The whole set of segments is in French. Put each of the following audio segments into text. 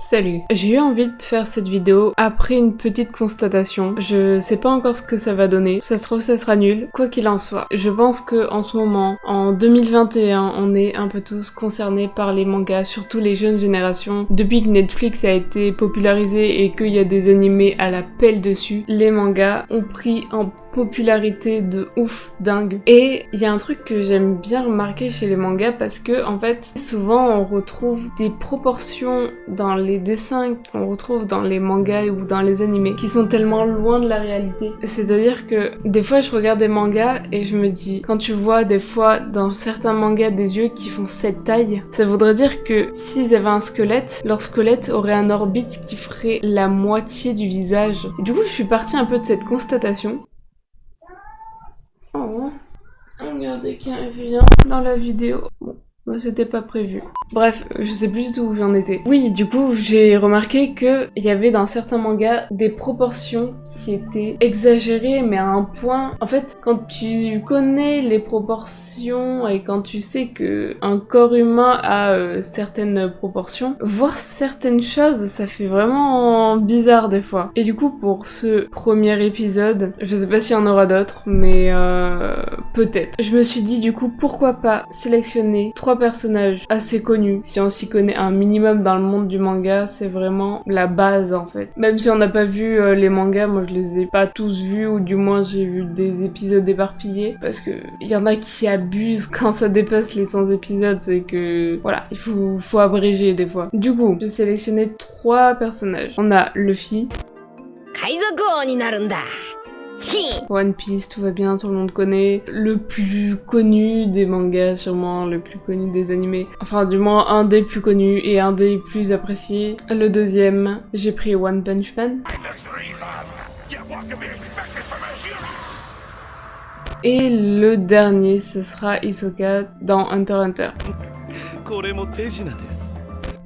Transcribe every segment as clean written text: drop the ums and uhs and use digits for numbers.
Salut, j'ai eu envie de faire cette vidéo après une petite constatation. Je sais pas encore ce que ça va donner, ça se trouve ça sera nul, quoi qu'il en soit. Je pense que en ce moment, en 2021, on est un peu tous concernés par les mangas, surtout les jeunes générations. Depuis que Netflix a été popularisé et qu'il y a des animés à la pelle dessus, les mangas ont pris en popularité de ouf dingue. Et il y a un truc que j'aime bien remarquer chez les mangas parce que en fait souvent on retrouve des proportions dans les dessins qu'on retrouve dans les mangas ou dans les animés qui sont tellement loin de la réalité. C'est-à-dire que des fois je regarde des mangas et je me dis, quand tu vois des fois dans certains mangas des yeux qui font cette taille, ça voudrait dire que s'ils avaient un squelette, leur squelette aurait un orbite qui ferait la moitié du visage. Et du coup je suis partie un peu de cette constatation. Oh, regardez qu'il y a un vient dans la vidéo. Bon, c'était pas prévu. Bref, je sais plus du tout où j'en étais. Oui, du coup, j'ai remarqué que il y avait dans certains mangas des proportions qui étaient exagérées, mais à un point... En fait, quand tu connais les proportions et quand tu sais que un corps humain a certaines proportions, voir certaines choses, ça fait vraiment bizarre des fois. Et du coup, pour ce premier épisode, je sais pas s'il y en aura d'autres, mais peut-être. Je me suis dit du coup, pourquoi pas sélectionner 3 personnages assez connus. Si on s'y connaît un minimum dans le monde du manga, c'est vraiment la base en fait. Même si on n'a pas vu les mangas, moi je les ai pas tous vus, ou du moins j'ai vu des épisodes éparpillés, parce que il y en a qui abusent quand ça dépasse les 100 épisodes, c'est que voilà, il faut abréger des fois. Du coup, j'ai sélectionné 3 personnages. On a Luffy, One Piece, tout va bien, tout le monde connaît. Le plus connu des mangas, sûrement le plus connu des animés. Enfin, du moins, un des plus connus et un des plus appréciés. Le deuxième, j'ai pris One Punch Man. Et le dernier, ce sera Hisoka dans Hunter x Hunter.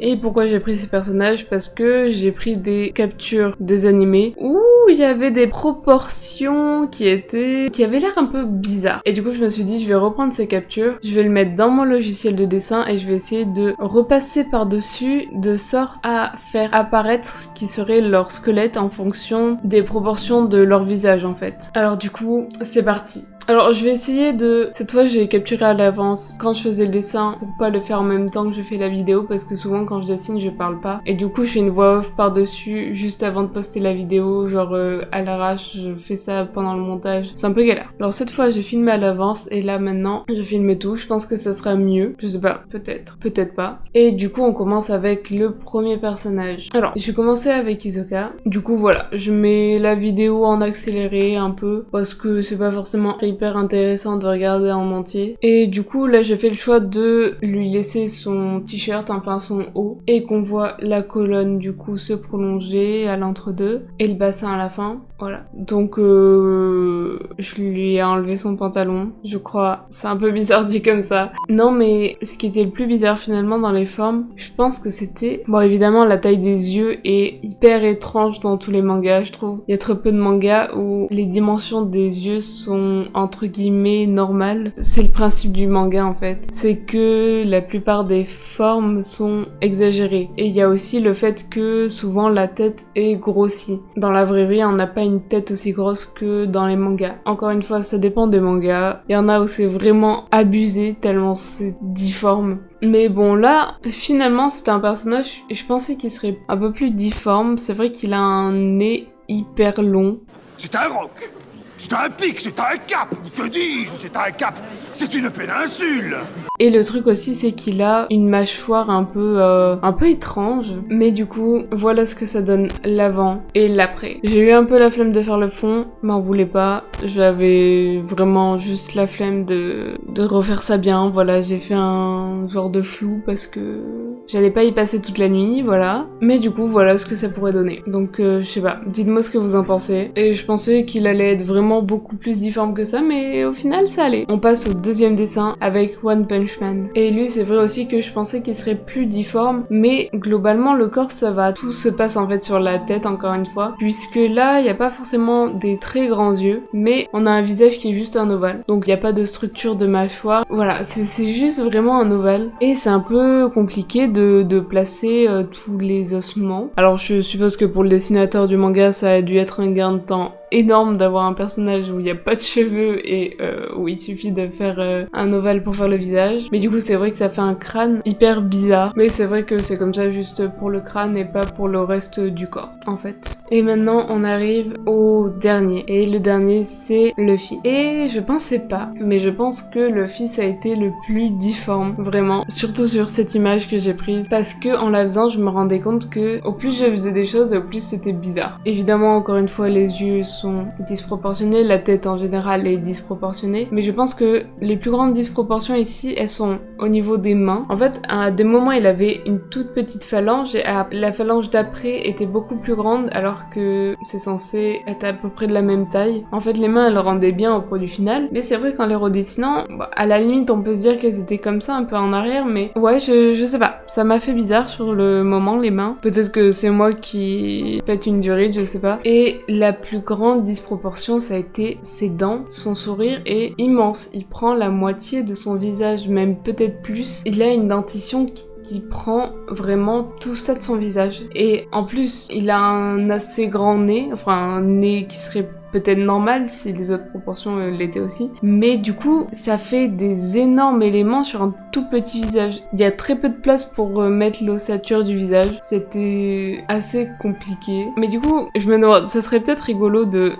Et pourquoi j'ai pris ces personnages? Parce que j'ai pris des captures des animés où il y avait des proportions qui avaient l'air un peu bizarres. Et du coup je me suis dit, je vais reprendre ces captures, je vais le mettre dans mon logiciel de dessin et je vais essayer de repasser par-dessus de sorte à faire apparaître ce qui serait leur squelette en fonction des proportions de leur visage en fait. Alors du coup, c'est parti. Alors je vais essayer de... Cette fois j'ai capturé à l'avance quand je faisais le dessin pour pas le faire en même temps que je fais la vidéo, parce que souvent quand je dessine je parle pas. Et du coup je fais une voix off par-dessus juste avant de poster la vidéo, genre à l'arrache, je fais ça pendant le montage. C'est un peu galère. Alors cette fois j'ai filmé à l'avance et là maintenant je filme tout. Je pense que ça sera mieux. Je sais pas, peut-être, peut-être pas. Et du coup on commence avec le premier personnage. Alors j'ai commencé avec Hisoka. Du coup voilà, je mets la vidéo en accéléré un peu parce que c'est pas forcément hyper intéressant de regarder en entier. Et du coup là j'ai fait le choix de lui laisser son t-shirt, enfin son haut, et qu'on voit la colonne du coup se prolonger à l'entre-deux et le bassin à la fin. Voilà. Donc je lui ai enlevé son pantalon, je crois. C'est un peu bizarre dit comme ça. Non mais ce qui était le plus bizarre finalement dans les formes, je pense que c'était... Bon évidemment la taille des yeux est hyper étrange dans tous les mangas je trouve. Il y a très peu de mangas où les dimensions des yeux sont entre guillemets normales. C'est le principe du manga en fait. C'est que la plupart des formes sont exagérées. Et il y a aussi le fait que souvent la tête est grossie. Dans la vraie vie on n'a pas une tête aussi grosse que dans les mangas. Encore une fois, ça dépend des mangas. Il y en a où c'est vraiment abusé, tellement c'est difforme. Mais bon, là, finalement, c'était un personnage, je pensais qu'il serait un peu plus difforme. C'est vrai qu'il a un nez hyper long. C'est un roc, c'est un pic, c'est un cap. Que dis-je? C'est un cap, c'est une péninsule. Et le truc aussi, c'est qu'il a une mâchoire un peu étrange. Mais du coup, voilà ce que ça donne l'avant et l'après. J'ai eu un peu la flemme de faire le fond, mais on voulait pas. J'avais vraiment juste la flemme de refaire ça bien. Voilà, j'ai fait un genre de flou parce que j'allais pas y passer toute la nuit, voilà. Mais du coup, voilà ce que ça pourrait donner. Donc, je sais pas, dites-moi ce que vous en pensez. Et je pensais qu'il allait être vraiment beaucoup plus difforme que ça, mais au final, ça allait. On passe au deuxième dessin avec One Punch Man. Et lui, c'est vrai aussi que je pensais qu'il serait plus difforme, mais globalement, le corps, ça va. Tout se passe en fait sur la tête, encore une fois, puisque là, il n'y a pas forcément des très grands yeux, mais on a un visage qui est juste un ovale. Donc, il n'y a pas de structure de mâchoire. Voilà, c'est juste vraiment un ovale. Et c'est un peu compliqué de placer tous les ossements. Alors je suppose que pour le dessinateur du manga, ça a dû être un gain de temps énorme d'avoir un personnage où il n'y a pas de cheveux et où il suffit de faire un ovale pour faire le visage. Mais du coup c'est vrai que ça fait un crâne hyper bizarre. Mais c'est vrai que c'est comme ça juste pour le crâne et pas pour le reste du corps en fait. Et maintenant on arrive au dernier. Et le dernier c'est Luffy. Et je pensais pas, mais je pense que Luffy ça a été le plus difforme, vraiment. Surtout sur cette image que j'ai prise. Parce que en la faisant je me rendais compte que au plus je faisais des choses, au plus c'était bizarre. Évidemment encore une fois les yeux sont disproportionnés, la tête en général est disproportionnée, mais je pense que les plus grandes disproportions ici, elles sont au niveau des mains. En fait, à des moments, il avait une toute petite phalange et la phalange d'après était beaucoup plus grande alors que c'est censé être à peu près de la même taille. En fait, les mains, elles le rendaient bien au produit final, mais c'est vrai qu'en les redessinant, à la limite, on peut se dire qu'elles étaient comme ça, un peu en arrière, mais ouais, je sais pas. Ça m'a fait bizarre sur le moment, les mains. Peut-être que c'est moi qui pète une durite, je sais pas. Et la plus grande disproportion, ça a été ses dents. Son sourire est immense. Il prend la moitié de son visage, même peut-être plus. Il a une dentition qui prend vraiment tout ça de son visage. Et en plus, il a un assez grand nez, enfin un nez qui serait peut-être normal si les autres proportions l'étaient aussi. Mais du coup, ça fait des énormes éléments sur un tout petit visage. Il y a très peu de place pour mettre l'ossature du visage. C'était assez compliqué. Mais du coup, je me demande, ça serait peut-être rigolo de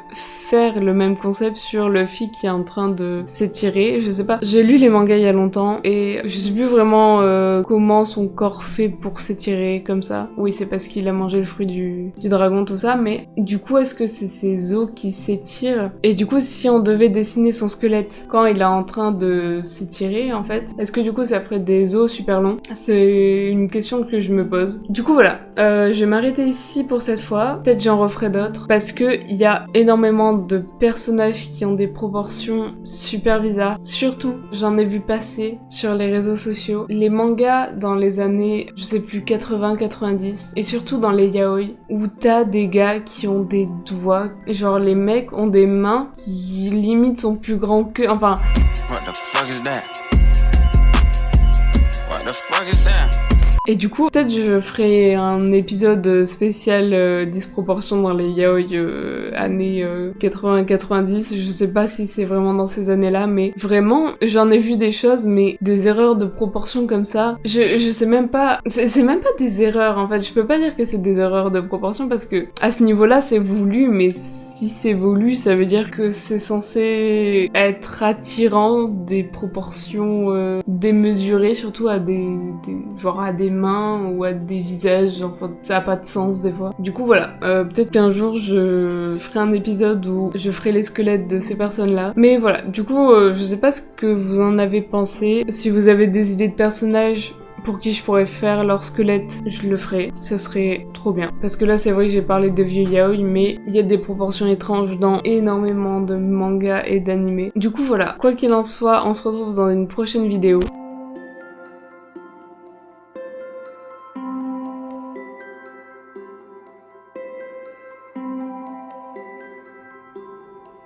faire le même concept sur Luffy qui est en train de s'étirer. Je sais pas. J'ai lu les mangas il y a longtemps et je sais plus vraiment comment son corps fait pour s'étirer comme ça. Oui, c'est parce qu'il a mangé le fruit du dragon, tout ça. Mais du coup, est-ce que c'est ses os qui s'étire? Et du coup, si on devait dessiner son squelette quand il est en train de s'étirer, en fait, est-ce que du coup ça ferait des os super longs? C'est une question que je me pose. Du coup, voilà. Je vais m'arrêter ici pour cette fois. Peut-être j'en referai d'autres parce que il y a énormément de personnages qui ont des proportions super bizarres. Surtout, j'en ai vu passer sur les réseaux sociaux les mangas dans les années, je sais plus, 80-90 et surtout dans les yaoi où t'as des gars qui ont des doigts, genre les mecs ont des mains qui limite sont plus grands que... Enfin... What the fuck is that? What the fuck is that? Et du coup, peut-être je ferai un épisode spécial disproportion dans les yaoi années 80-90. Je sais pas si c'est vraiment dans ces années-là, mais vraiment, j'en ai vu des choses, mais des erreurs de proportion comme ça, je sais même pas... C'est même pas des erreurs, en fait. Je peux pas dire que c'est des erreurs de proportion parce que à ce niveau-là, c'est voulu, mais si c'est voulu, ça veut dire que c'est censé être attirant, des proportions démesurées, surtout à genre à des mains ou à des visages, enfin ça a pas de sens des fois. Du coup voilà, peut-être qu'un jour je ferai un épisode où je ferai les squelettes de ces personnes-là. Mais voilà, du coup je sais pas ce que vous en avez pensé. Si vous avez des idées de personnages pour qui je pourrais faire leur squelette, je le ferai. Ça serait trop bien. Parce que là, c'est vrai que j'ai parlé de vieux yaoi, mais il y a des proportions étranges dans énormément de mangas et d'animés. Du coup, voilà. Quoi qu'il en soit, on se retrouve dans une prochaine vidéo.